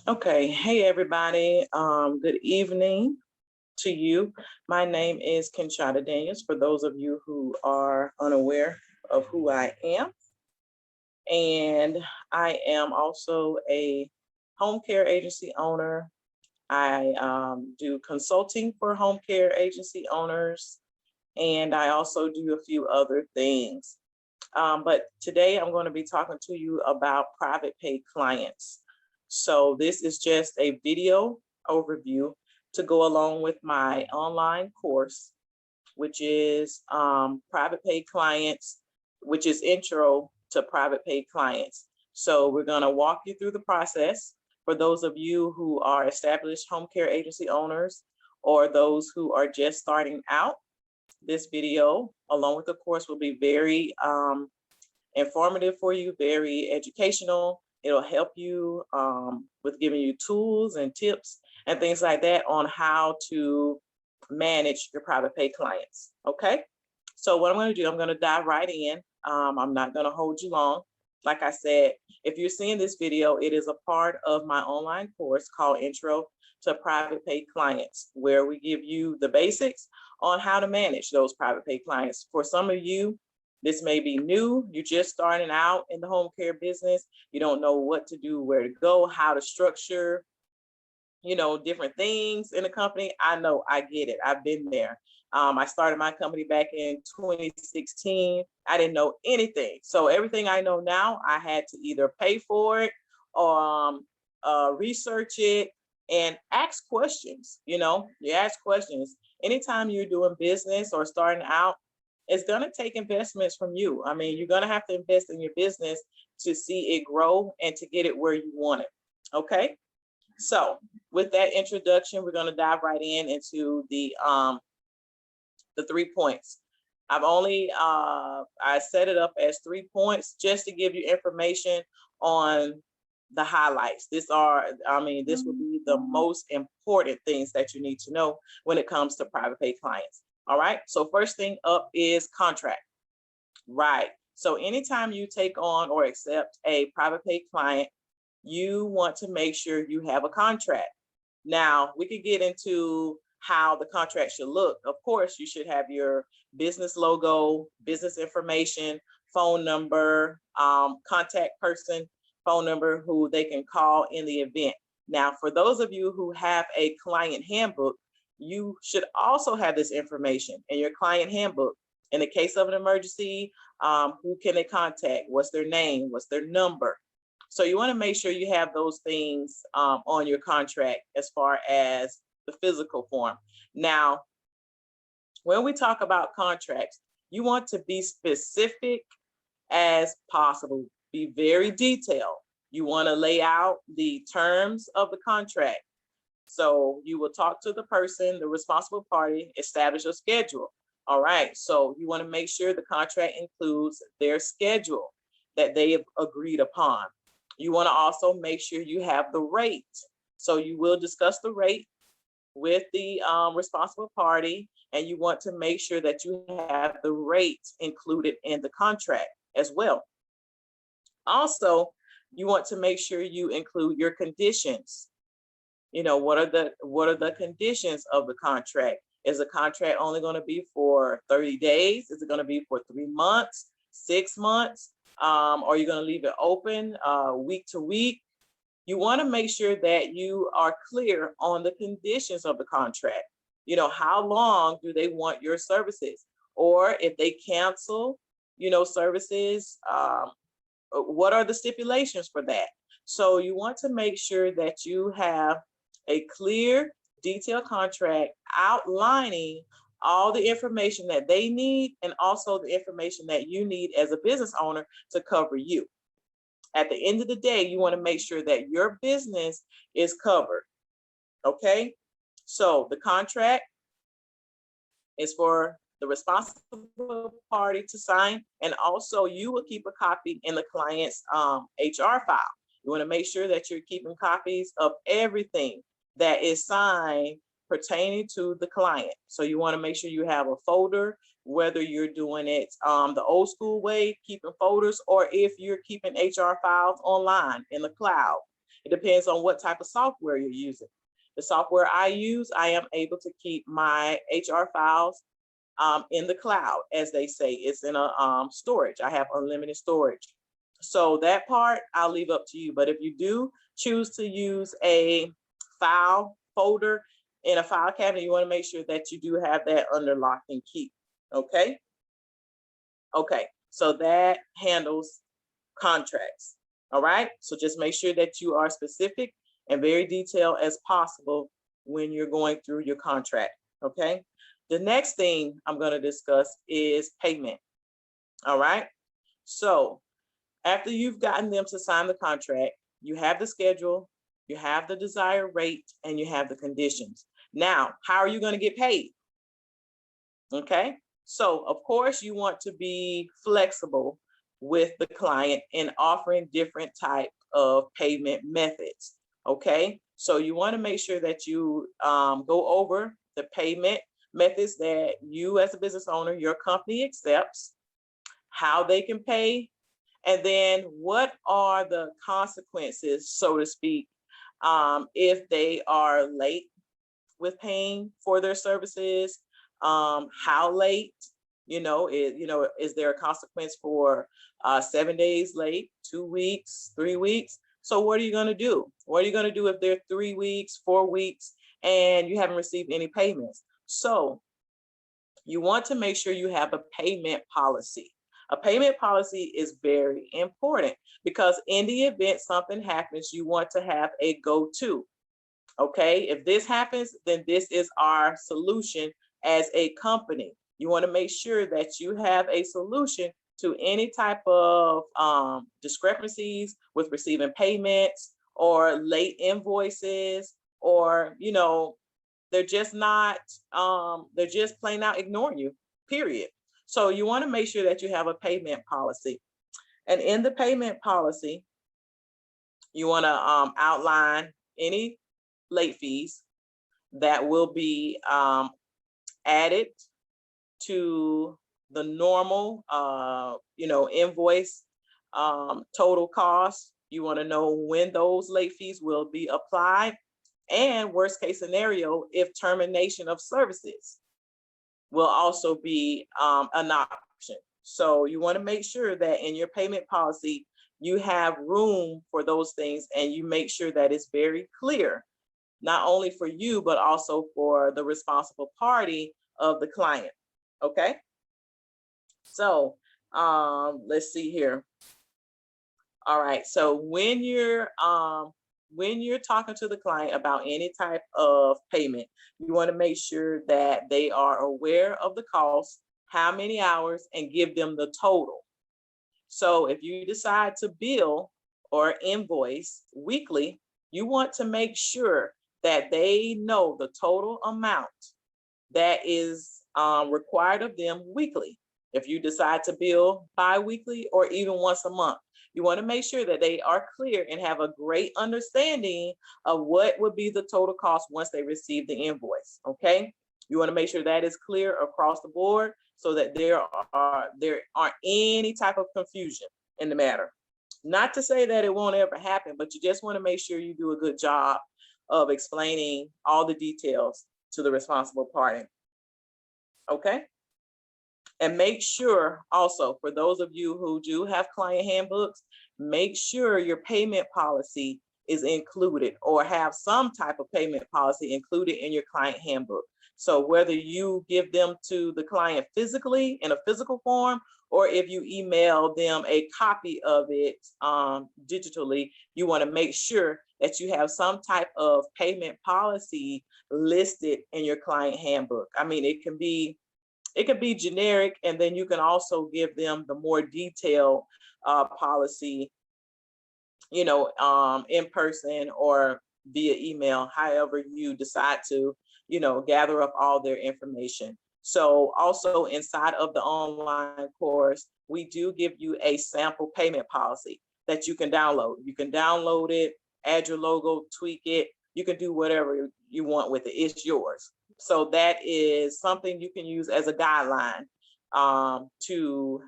Okay, hey everybody. Good evening to you. My name is Kinshawda Daniels. For those of you who are unaware of who I am, and I am also a home care agency owner. I do consulting for home care agency owners, and I also do a few other things. But today I'm going to be talking to you about private pay clients. So this is just a video overview to go along with my online course, which is private pay clients, which is intro to private pay clients. So we're going to walk you through the process for those of you who are established home care agency owners or those who are just starting out. This video, along with the course, will be very informative for you, very educational. It'll help you with giving you tools and tips and things like that on how to manage your private pay clients. Okay, so what I'm going to do, I'm going to dive right in. I'm not going to hold you long. Like I said, if you're seeing this video, it is a part of my online course called Intro to Private Pay Clients, where we give you the basics on how to manage those private pay clients. For some of you, this may be new. You're just starting out in the home care business. You don't know what to do, where to go, how to structure, different things in the company. I know, I get it. I've been there. I started my company back in 2016. I didn't know anything. So everything I know now, I had to either pay for it or research it and ask questions. You ask questions. Anytime you're doing business or starting out, it's going to take investments from you. I mean, you're going to have to invest in your business to see it grow and to get it where you want it. Okay. So with that introduction, we're going to dive right into the 3 points. I set it up as 3 points just to give you information on the highlights. This will be the most important things that you need to know when it comes to private pay clients. All right. So first thing up is contract. Right. So anytime you take on or accept a private pay client, you want to make sure you have a contract. Now, we could get into how the contract should look. Of course, you should have your business logo, business information, phone number, contact person, phone number who they can call in the event. Now, for those of you who have a client handbook, you should also have this information in your client handbook. In the case of an emergency, who can they contact? What's their name? What's their number? So you want to make sure you have those things on your contract as far as the physical form. Now, when we talk about contracts, you want to be specific as possible. Be very detailed. You want to lay out the terms of the contract. So you will talk to the person, the responsible party, establish a schedule. All right. So you want to make sure the contract includes their schedule that they have agreed upon. You want to also make sure you have the rate. So you will discuss the rate with the responsible party, and you want to make sure that you have the rate included in the contract as well. Also, you want to make sure you include your conditions. What are the conditions of the contract? Is the contract only going to be for 30 days? Is it going to be for 3 months, 6 months? Are you going to leave it open week to week? You want to make sure that you are clear on the conditions of the contract. How long do they want your services? Or if they cancel, services, what are the stipulations for that? So you want to make sure that you have a clear, detailed contract outlining all the information that they need and also the information that you need as a business owner to cover you. At the end of the day, you want to make sure that your business is covered. Okay, so the contract is for the responsible party to sign, and also you will keep a copy in the client's HR file. You want to make sure that you're keeping copies of everything that is signed pertaining to the client. So you want to make sure you have a folder, whether you're doing it the old school way, keeping folders, or if you're keeping HR files online in the cloud. It depends on what type of software you're using. The software I use, I am able to keep my HR files in the cloud, as they say. It's in a storage. I have unlimited storage. So that part I'll leave up to you. But if you do choose to use a file folder in a file cabinet, you want to make sure that you do have that under lock and key. Okay. Okay. So that handles contracts. All right. So just make sure that you are specific and very detailed as possible when you're going through your contract. Okay. The next thing I'm going to discuss is payment. All right. So after you've gotten them to sign the contract, you have the schedule, you have the desired rate, and you have the conditions. Now, how are you going to get paid? Okay. So of course you want to be flexible with the client in offering different type of payment methods. Okay. So you want to make sure that you go over the payment methods that you as a business owner, your company accepts, how they can pay, and then what are the consequences, so to speak, if they are late with paying for their services, how late, is there a consequence for 7 days late, 2 weeks, 3 weeks? So what are you going to do? What are you going to do if they're 3 weeks, 4 weeks, and you haven't received any payments? So you want to make sure you have a payment policy. A payment policy is very important because in the event something happens, you want to have a go-to. Okay, if this happens, then this is our solution as a company. You want to make sure that you have a solution to any type of discrepancies with receiving payments or late invoices, or, they're just not, they're just plain out ignoring you, period. So you want to make sure that you have a payment policy. And in the payment policy, you want to outline any late fees that will be added to the normal, invoice total cost. You want to know when those late fees will be applied, and worst case scenario, if termination of services will also be an option. So you want to make sure that in your payment policy, you have room for those things, and you make sure that it's very clear, not only for you, but also for the responsible party of the client. Okay. So let's see here. All right. So when you're talking to the client about any type of payment, you want to make sure that they are aware of the cost, how many hours, and give them the total. So if you decide to bill or invoice weekly, you want to make sure that they know the total amount that is required of them weekly. If you decide to bill bi-weekly or even once a month, you want to make sure that they are clear and have a great understanding of what would be the total cost once they receive the invoice. Okay. You want to make sure that is clear across the board so that there aren't any type of confusion in the matter. Not to say that it won't ever happen, but you just want to make sure you do a good job of explaining all the details to the responsible party. Okay. And make sure also, for those of you who do have client handbooks, make sure your payment policy is included, or have some type of payment policy included in your client handbook. So whether you give them to the client physically in a physical form, or if you email them a copy of it digitally, you want to make sure that you have some type of payment policy listed in your client handbook. I mean, it can be generic, and then you can also give them the more detailed policy, in person or via email, however you decide to, gather up all their information. So also inside of the online course, we do give you a sample payment policy that you can download. You can download it, add your logo, tweak it. You can do whatever you want with it. It's yours. So that is something you can use as a guideline to,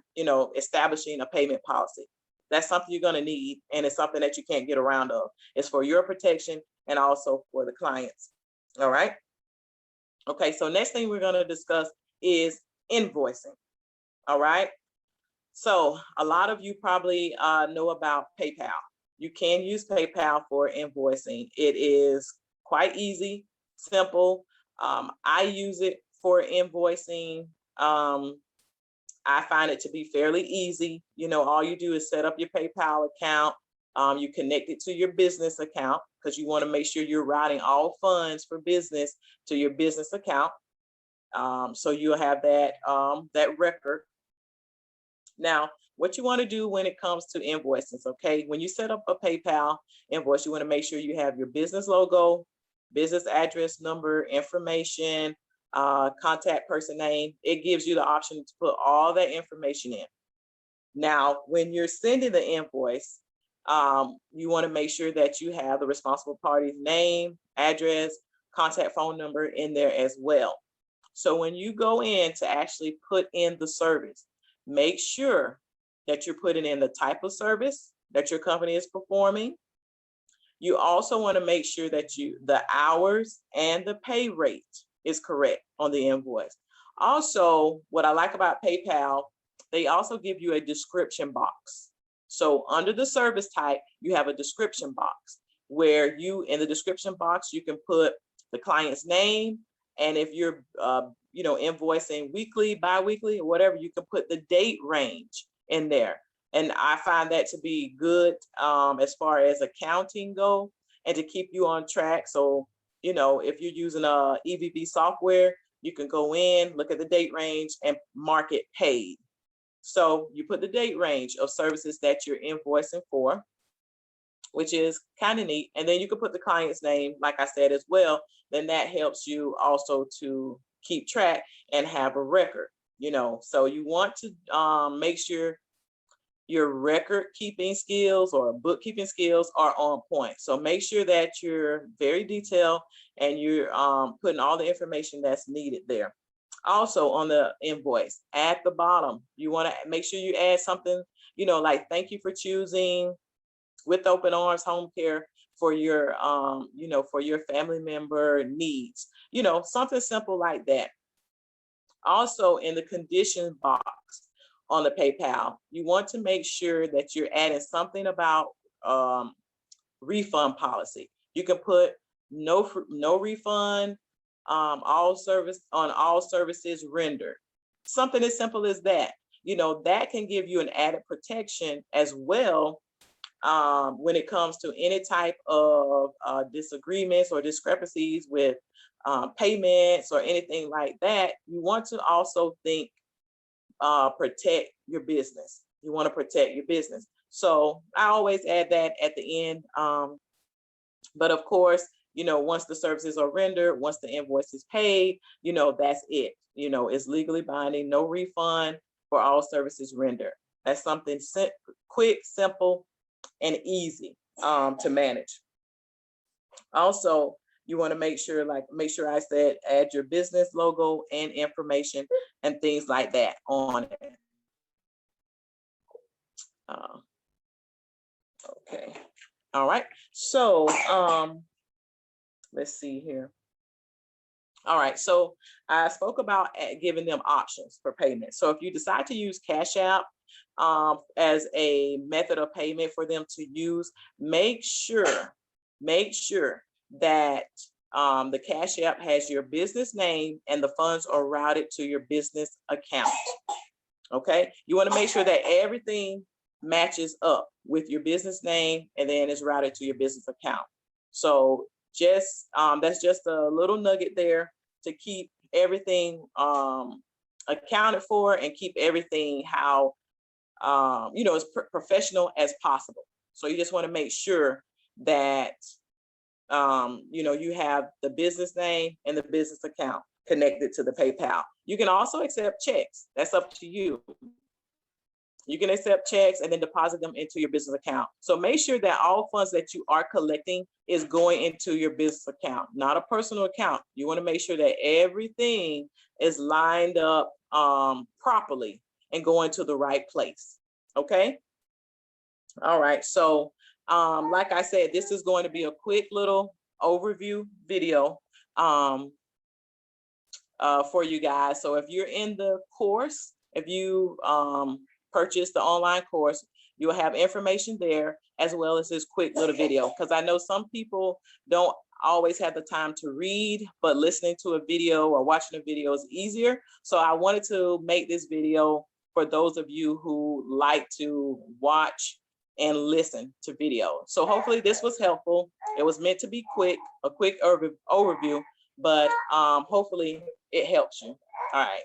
establishing a payment policy. That's something you're going to need, and it's something that you can't get around of. It's for your protection and also for the clients. All right. Okay, so next thing we're going to discuss is invoicing. All right. So a lot of you probably know about PayPal. You can use PayPal for invoicing. It is quite easy, simple. I use it for invoicing. I find it to be fairly easy. You know, all you do is set up your PayPal account. You connect it to your business account because you want to make sure you're routing all funds for business to your business account. So you'll have that, that record. Now, what you want to do when it comes to invoices, okay? When you set up a PayPal invoice, you want to make sure you have your business logo, business address, number, information, contact person name. It gives you the option to put all that information in. Now, when you're sending the invoice, you want to make sure that you have the responsible party's name, address, contact phone number in there as well. So when you go in to actually put in the service, make sure that you're putting in the type of service that your company is performing. You also want to make sure that the hours and the pay rate is correct on the invoice. Also, what I like about PayPal, they also give you a description box. So under the service type, you have a description box where in the description box, you can put the client's name. And if you're, invoicing weekly, bi-weekly, or whatever, you can put the date range in there. And I find that to be good as far as accounting go and to keep you on track. So, if you're using a EVB software, you can go in, look at the date range and mark it paid. So you put the date range of services that you're invoicing for, which is kind of neat. And then you can put the client's name, like I said, as well. Then that helps you also to keep track and have a record, So you want to make sure your record keeping skills or bookkeeping skills are on point. So make sure that you're very detailed and you're putting all the information that's needed there. Also on the invoice, at the bottom, you want to make sure you add something, like thank you for choosing With Open Arms Home Care for your, for your family member needs, something simple like that. Also in the conditions box on the PayPal, you want to make sure that you're adding something about refund policy. You can put no refund, all services rendered. Something as simple as that. That can give you an added protection as well when it comes to any type of disagreements or discrepancies with payments or anything like that. You want to also think protect your business. You want to protect your business. So I always add that at the end. But of course, once the services are rendered, once the invoice is paid, that's it. It's legally binding, no refund for all services rendered. That's something quick, simple, and easy to manage. Also, you want to make sure I said, add your business logo and information and things like that on it. Okay. All right. So let's see here. All right. So I spoke about giving them options for payment. So if you decide to use Cash App as a method of payment for them to use, make sure that the Cash App has your business name and the funds are routed to your business account. Okay. You want to make sure that everything matches up with your business name and then it's routed to your business account. So that's just a little nugget there to keep everything accounted for and keep everything how as professional as possible. So you just want to make sure that you have the business name and the business account connected to the PayPal. You can also accept checks. That's up to you. You can accept checks and then deposit them into your business account. So make sure that all funds that you are collecting is going into your business account, not a personal account. You want to make sure that everything is lined up properly and going to the right place. Okay. All right, so like I said, this is going to be a quick little overview video for you guys. So if you're in the course, if you purchase the online course, you'll have information there as well as this quick little video, because I know some people don't always have the time to read, but listening to a video or watching a video is easier. So I wanted to make this video for those of you who like to watch and listen to video. So hopefully this was helpful. It was meant to be quick, a quick overview, but hopefully it helps you. All right.